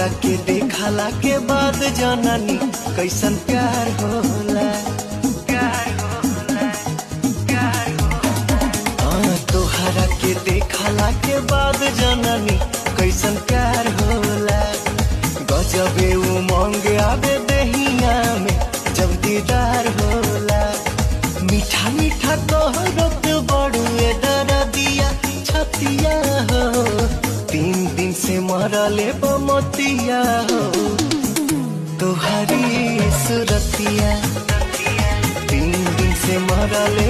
तोहरा के देखला के बाद जननी कैसन प्यार होला। तोहरा के देखला के बाद जननी कैसन प्यार होला। गजबे उमंग आवे दहिया में जब दीदार होला। मीठा मीठा तोहरत बड़ुए दरदिया छतिया हो। 3 दिन से मरले बमतिया हो तोहरी सुरतिया। 3 दिन से मरले